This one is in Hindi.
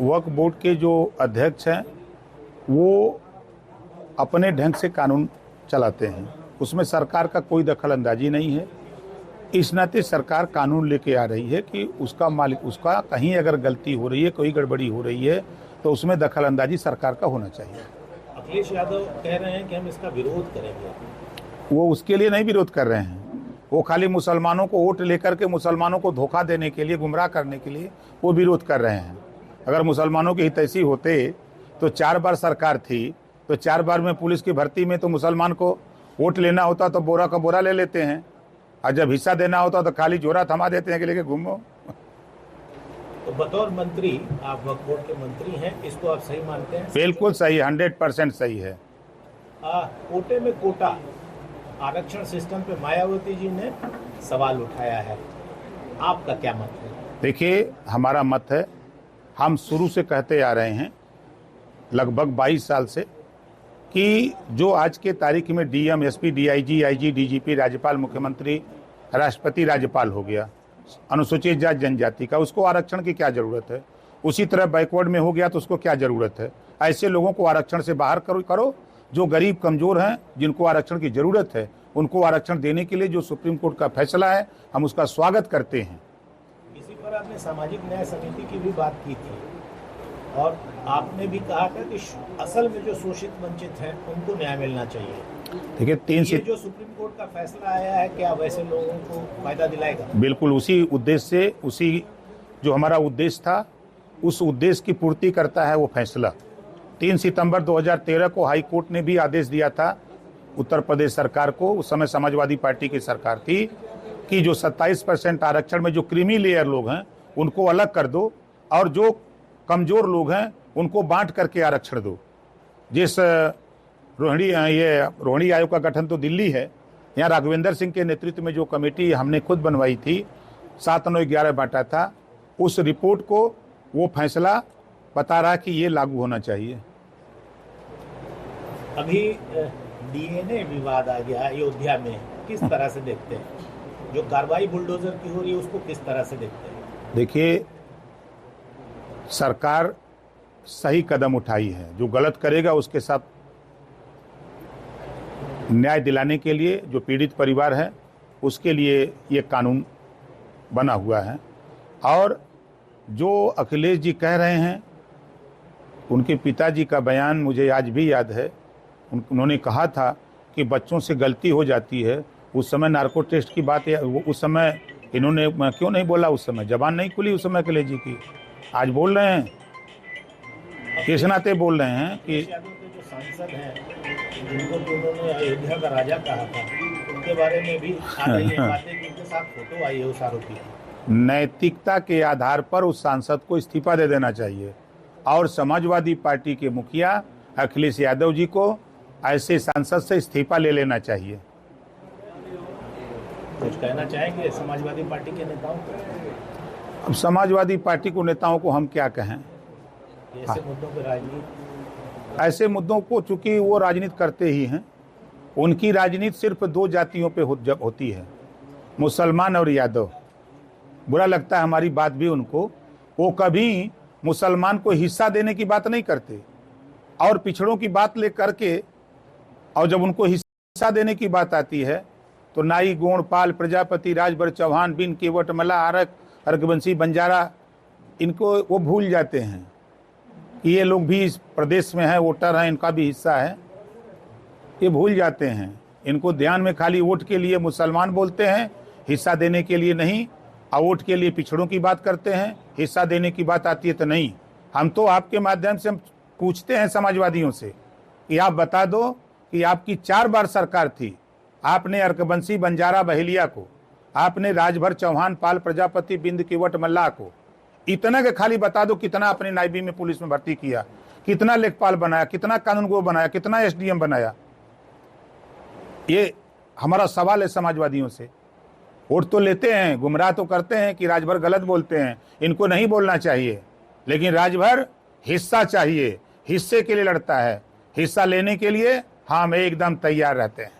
वक्फ बोर्ड के जो अध्यक्ष हैं वो अपने ढंग से कानून चलाते हैं, उसमें सरकार का कोई दखल अंदाजी नहीं है। इस नाते सरकार कानून लेके आ रही है कि उसका मालिक, उसका कहीं अगर गलती हो रही है, कोई गड़बड़ी हो रही है तो उसमें दखल अंदाजी सरकार का होना चाहिए। अखिलेश यादव कह रहे हैं कि हम इसका विरोध करेंगे। वो उसके लिए नहीं विरोध कर रहे हैं, वो खाली मुसलमानों को वोट लेकर के मुसलमानों को धोखा देने के लिए, गुमराह करने के लिए वो विरोध कर रहे हैं। अगर मुसलमानों के हितैषी होते तो 4 बार सरकार थी, तो 4 बार में पुलिस की भर्ती में तो मुसलमान को वोट लेना होता तो बोरा का बोरा ले लेते हैं, और जब हिस्सा देना होता तो खाली जोरा थमा देते हैं कि लेके घूमो। तो बतौर मंत्री, आप वक्फ बोर्ड के मंत्री हैं, इसको आप सही मानते हैं? बिल्कुल सही, 100% सही है। कोटे में कोटा आरक्षण सिस्टम पे मायावती जी ने सवाल उठाया है, आपका क्या मत है? देखिए, हमारा मत है, हम शुरू से कहते आ रहे हैं लगभग 22 साल से कि जो आज के तारीख में DM, SP, DIG, IG, DGP, राज्यपाल, मुख्यमंत्री, राष्ट्रपति, राज्यपाल हो गया अनुसूचित जाति जनजाति का, उसको आरक्षण की क्या ज़रूरत है? उसी तरह बैकवर्ड में हो गया तो उसको क्या ज़रूरत है? ऐसे लोगों को आरक्षण से बाहर करो। जो गरीब कमज़ोर हैं, जिनको आरक्षण की ज़रूरत है, उनको आरक्षण देने के लिए जो सुप्रीम कोर्ट का फैसला है, हम उसका स्वागत करते हैं। इसी पर आपने सामाजिक न्याय समिति की भी बात की थी और आपने भी कहा था कि असल में जो शोषित वंचित हैं उनको न्याय मिलना चाहिए। देखिए, 3 से जो सुप्रीम कोर्ट का फैसला आया है, क्या वैसे लोगों को फायदा दिलाएगा? बिल्कुल उसी उद्देश्य से, उसी जो हमारा उद्देश्य था, उस उद्देश्य की पूर्ति करता है वो फैसला। 3 सितंबर 2013 को हाई कोर्ट ने भी आदेश दिया था उत्तर प्रदेश सरकार को, उस समय समाजवादी पार्टी की सरकार थी, कि जो 27% आरक्षण में जो क्रीमी लेयर लोग हैं उनको अलग कर दो और जो कमज़ोर लोग हैं उनको बांट करके आरक्षण दो। जिस रोहिणी आयोग का गठन तो दिल्ली है, यहाँ राघवेंद्र सिंह के नेतृत्व में जो कमेटी हमने खुद बनवाई थी, 7-9-11 बांटा था, उस रिपोर्ट को वो फैसला बता रहा कि ये लागू होना चाहिए। अभी डीएनए विवाद आ गया अयोध्या में, किस तरह से देखते हैं? जो कार्रवाई बुलडोजर की हो रही है उसको किस तरह से देखते हैं? देखिए, सरकार सही कदम उठाई है, जो गलत करेगा उसके साथ न्याय दिलाने के लिए जो पीड़ित परिवार है उसके लिए ये कानून बना हुआ है। और जो अखिलेश जी कह रहे हैं, उनके पिताजी का बयान मुझे आज भी याद है। उन्होंने कहा था कि बच्चों से गलती हो जाती है। उस समय नार्को टेस्ट की बात है, वो उस समय इन्होंने क्यों नहीं बोला? उस समय जबान नहीं खुली उस समय अखिलेश जी की। आज बोल रहे हैं, किस नाते बोल रहे हैं कि जो सांसद हैं जिनको उन्होंने अयोध्या का राजा कहा था, उनके बारे में भी आ रही है बातें कि उनके साथ फोटो आई है उस आरोपी की। नैतिकता के आधार पर उस सांसद को इस्तीफा दे देना चाहिए और समाजवादी पार्टी के मुखिया अखिलेश यादव जी को ऐसे सांसद से इस्तीफा ले लेना चाहिए। कुछ कहना चाहेंगे समाजवादी पार्टी के नेताओं को? अब समाजवादी पार्टी को नेताओं को हम क्या कहें? ऐसे मुद्दों पर राजनीति, ऐसे मुद्दों को चूंकि वो राजनीति करते ही हैं, उनकी राजनीति सिर्फ 2 जातियों पे होती है, मुसलमान और यादव। बुरा लगता है हमारी बात भी उनको, वो कभी मुसलमान को हिस्सा देने की बात नहीं करते और पिछड़ों की बात ले करके, और जब उनको हिस्सा देने की बात आती है तो नाई, गोंड, पाल, प्रजापति, राजभर, चौहान, बिन, केवट, मला, आरक, रघुवंशी, बंजारा, इनको वो भूल जाते हैं कि ये लोग भी इस प्रदेश में हैं, वोटर हैं, इनका भी हिस्सा है। ये भूल जाते हैं। इनको ध्यान में खाली वोट के लिए मुसलमान बोलते हैं, हिस्सा देने के लिए नहीं, और वोट के लिए पिछड़ों की बात करते हैं, हिस्सा देने की बात आती है तो नहीं। हम तो आपके माध्यम से हम पूछते हैं समाजवादियों से कि आप बता दो कि आपकी 4 बार सरकार थी, आपने अर्कबंशी, बंजारा, बहेलिया को, आपने राजभर, चौहान, पाल, प्रजापति, बिंद, केवट, मल्लाह को, इतना के खाली बता दो कितना अपने नायबी में पुलिस में भर्ती किया, कितना लेखपाल बनाया, कितना कानून गो बनाया, कितना एसडीएम बनाया। ये हमारा सवाल है समाजवादियों से। वोट तो लेते हैं, गुमराह तो करते हैं कि राजभर गलत बोलते हैं, इनको नहीं बोलना चाहिए, लेकिन राजभर हिस्सा चाहिए, हिस्से के लिए लड़ता है, हिस्सा लेने के लिए हम एकदम तैयार रहते हैं।